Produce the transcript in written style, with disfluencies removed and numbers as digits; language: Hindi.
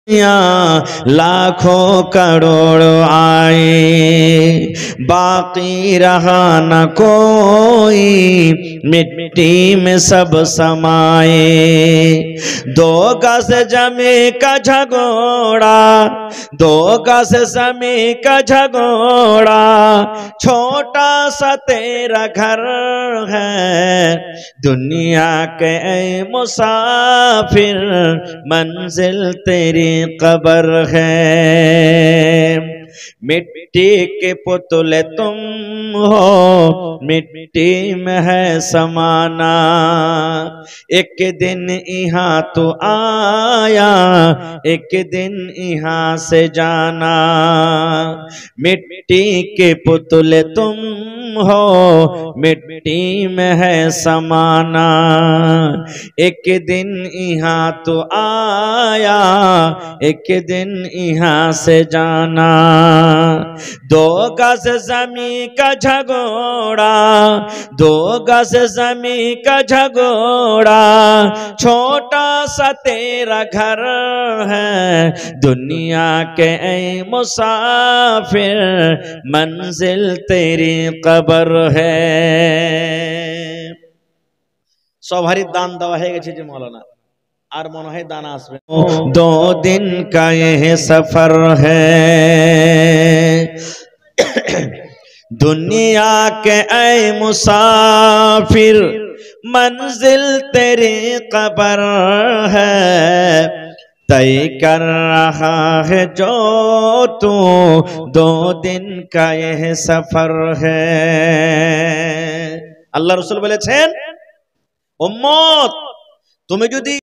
लाखों करोड़ आए, बाकी रहा न कोई, मिट्टी में सब समाए। दो गज जमी का झगोड़ा, दो गज जमी का झगोड़ा, छोटा सा तेरा घर है। दुनिया के ऐ मुसाफिर, मंजिल तेरी कब्र है। मिट्टी के पुतले तुम हो, मिट्टी में है समाना। एक दिन यहाँ तो आया, एक दिन यहाँ से जाना। मिट्टी के पुतले तुम हो, मिट्टी में है समाना। एक दिन यहाँ तो आया, एक दिन यहाँ से जाना। दो गज जमी का झगोड़ा, दो गज जमी का झगोड़ा, छोटा सा तेरा घर है। दुनिया के ऐ मुसाफिर, मंजिल तेरी कब्र है। सबारी दान देवा হয়ে গেছে যে मौलाना আর মনে হয় দান আসবে। दो दिन का यह सफर है, दुनिया के ऐ मुसाफिर, मंजिल तेरी कब्र है। तय कर रहा है जो तू, दो दिन का यह सफर है। আল্লাহ রাসূল বলেছেন, উম্মত তুমি যদি